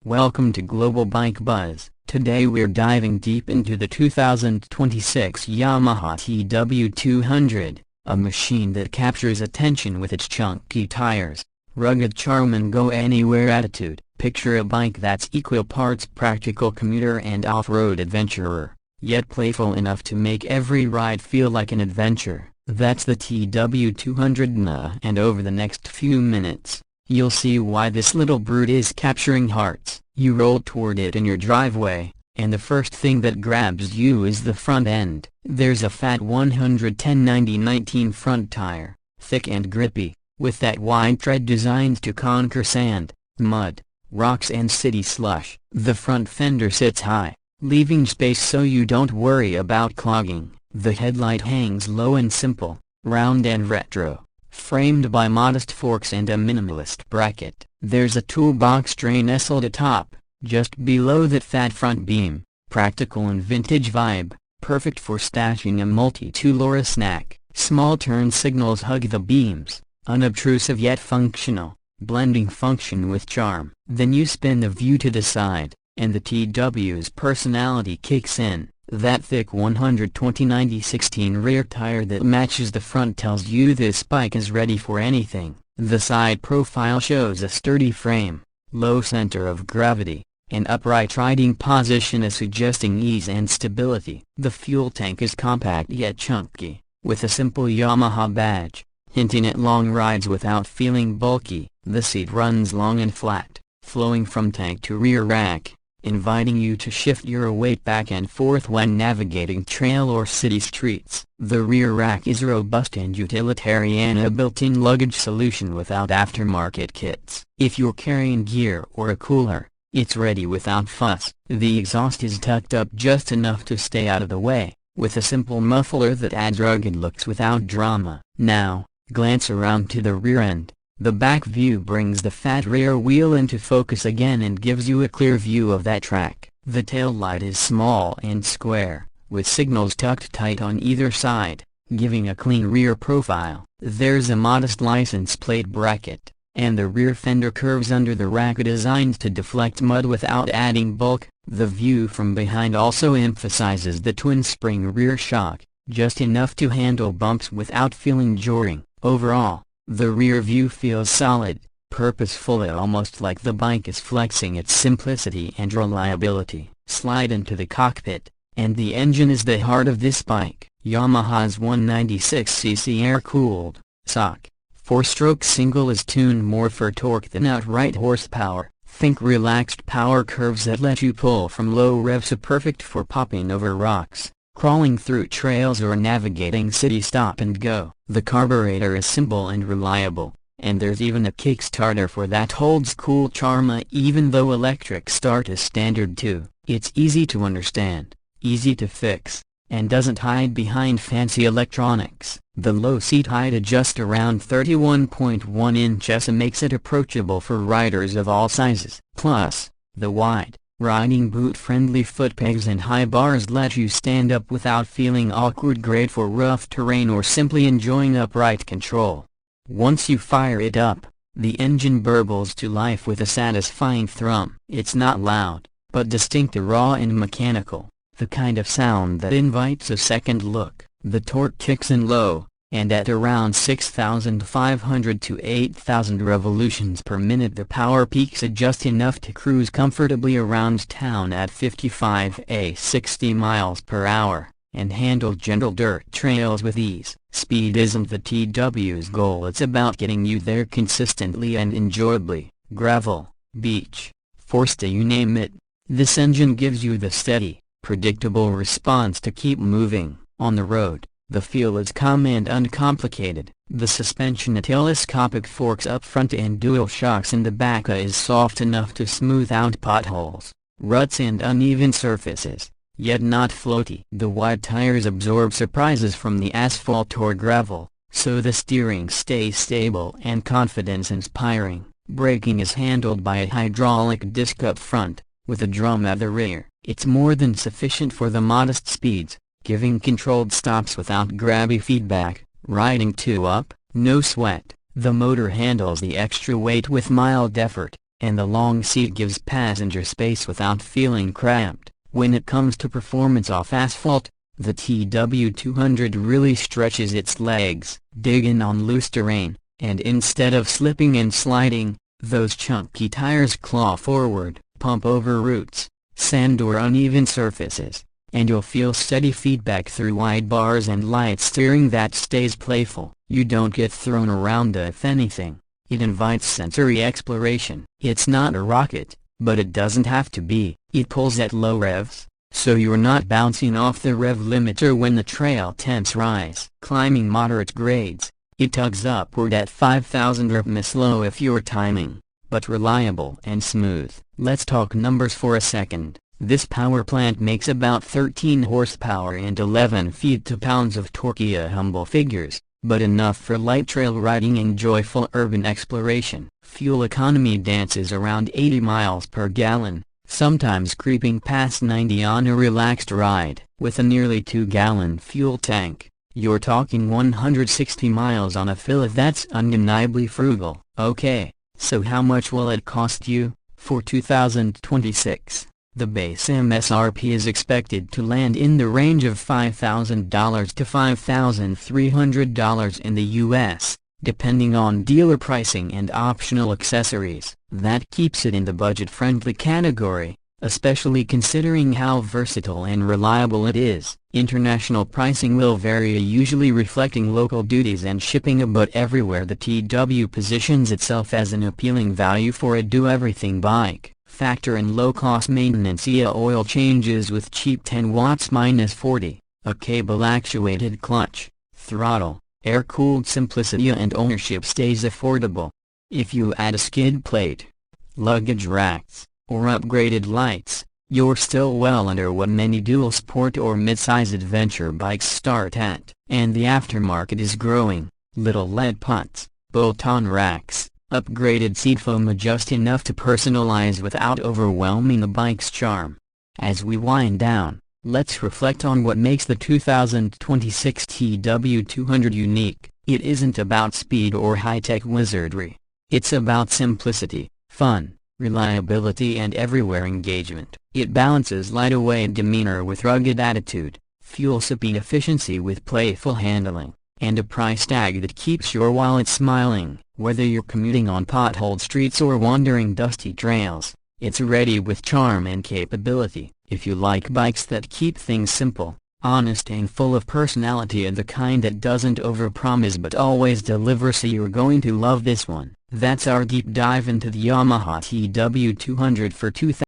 Welcome to Global Bike Buzz. Today we're diving deep into the 2026 Yamaha TW200, a machine that captures attention with its chunky tires, rugged charm and go-anywhere attitude. Picture a bike that's equal parts practical commuter and off-road adventurer, yet playful enough to make every ride feel like an adventure. That's the TW200, and over the next few minutes, you'll see why this little brute is capturing hearts. You roll toward it in your driveway, and the first thing that grabs you is the front end. There's a fat 110/90/19 front tire, thick and grippy, with that wide tread designed to conquer sand, mud, rocks and city slush. The front fender sits high, leaving space so you don't worry about clogging. The headlight hangs low and simple, round and retro, framed by modest forks and a minimalist bracket. There's a toolbox tray nestled atop, just below that fat front beam. Practical and vintage vibe, perfect for stashing a multi-tool or a snack. Small turn signals hug the beams, unobtrusive yet functional, blending function with charm. Then you spin the view to the side, and the TW's personality kicks in. That thick 120/90/16 rear tire that matches the front tells you this bike is ready for anything. The side profile shows a sturdy frame, low center of gravity, and upright riding position suggesting ease and stability. The fuel tank is compact yet chunky, with a simple Yamaha badge, hinting at long rides without feeling bulky. The seat runs long and flat, flowing from tank to rear rack, inviting you to shift your weight back and forth when navigating trail or city streets. The rear rack is robust and utilitarian, a built-in luggage solution without aftermarket kits. If you're carrying gear or a cooler, it's ready without fuss. The exhaust is tucked up just enough to stay out of the way, with a simple muffler that adds rugged looks without drama. Now, glance around to the rear end. The back view brings the fat rear wheel into focus again and gives you a clear view of that track. The taillight is small and square, with signals tucked tight on either side, giving a clean rear profile. There's a modest license plate bracket, and the rear fender curves under the rack designed to deflect mud without adding bulk. The view from behind also emphasizes the twin-spring rear shock, just enough to handle bumps without feeling jarring. Overall, the rear view feels solid, purposeful, almost like the bike is flexing its simplicity and reliability. Slide into the cockpit, and the engine is the heart of this bike. Yamaha's 196cc air-cooled, SOC, 4-stroke single is tuned more for torque than outright horsepower. Think relaxed power curves that let you pull from low revs, perfect for popping over rocks, crawling through trails or navigating city stop and go. The carburetor is simple and reliable, and there's even a kickstarter for that holds cool charm. Even though electric start is standard too. It's easy to understand, easy to fix, and doesn't hide behind fancy electronics. The low seat height adjusts around 31.1 inches and makes it approachable for riders of all sizes. Plus, the wide, riding boot-friendly foot pegs and high bars let you stand up without feeling awkward, great for rough terrain or simply enjoying upright control. Once you fire it up, the engine burbles to life with a satisfying thrum. It's not loud, but distinct, raw and mechanical, the kind of sound that invites a second look. The torque kicks in low, and at around 6,500 to 8,000 revolutions per minute the power peaks just enough to cruise comfortably around town at 55–60 miles per hour, and handle gentle dirt trails with ease. Speed isn't the TW's goal, it's about getting you there consistently and enjoyably. Gravel, beach, forest, you name it, this engine gives you the steady, predictable response to keep moving. On the road, the feel is calm and uncomplicated. The suspension, telescopic forks up front and dual shocks in the back, is soft enough to smooth out potholes, ruts and uneven surfaces, yet not floaty. The wide tires absorb surprises from the asphalt or gravel, so the steering stays stable and confidence-inspiring. Braking is handled by a hydraulic disc up front, with a drum at the rear. It's more than sufficient for the modest speeds, giving controlled stops without grabby feedback. Riding 2 up, no sweat. The motor handles the extra weight with mild effort, and the long seat gives passenger space without feeling cramped. When it comes to performance off asphalt, the TW200 really stretches its legs, digging on loose terrain, and instead of slipping and sliding, those chunky tires claw forward, pump over roots, sand or uneven surfaces, and you'll feel steady feedback through wide bars and light steering that stays playful. You don't get thrown around if anything. It invites sensory exploration. It's not a rocket, but it doesn't have to be. It pulls at low revs, so you're not bouncing off the rev limiter when the trail temps rise. Climbing moderate grades, it tugs upward at 5,000 rpm slow if you're timing, but reliable and smooth. Let's talk numbers for a second. This power plant makes about 13 horsepower and 11 feet-to-pounds of torque. Humble figures, but enough for light trail riding and joyful urban exploration. Fuel economy dances around 80 miles per gallon, sometimes creeping past 90 on a relaxed ride. With a nearly 2-gallon fuel tank, you're talking 160 miles on a fill. That's undeniably frugal. Okay, so how much will it cost you? For 2026, the base MSRP is expected to land in the range of $5,000 to $5,300 in the US, depending on dealer pricing and optional accessories. That keeps it in the budget-friendly category, especially considering how versatile and reliable it is. International pricing will vary, usually reflecting local duties and shipping, but everywhere the TW positions itself as an appealing value for a do-everything bike. Factor in low-cost maintenance. Oil changes with cheap 10 watts -40, a cable-actuated clutch, throttle, air-cooled simplicity, and ownership stays affordable. If you add a skid plate, luggage racks, or upgraded lights, you're still well under what many dual sport or mid-size adventure bikes start at. And the aftermarket is growing. Little LED pots, bolt-on racks, upgraded seat foam, just enough to personalize without overwhelming the bike's charm. As we wind down, let's reflect on what makes the 2026 TW200 unique. It isn't about speed or high-tech wizardry. It's about simplicity, fun, reliability, and everywhere engagement. It balances lightweight demeanor with rugged attitude, fuel-sipping efficiency with playful handling, and a price tag that keeps your wallet smiling. Whether you're commuting on potholed streets or wandering dusty trails, it's ready with charm and capability. If you like bikes that keep things simple, honest, and full of personality, and the kind that doesn't overpromise but always deliver, so you're going to love this one. That's our deep dive into the Yamaha TW200 for 2000.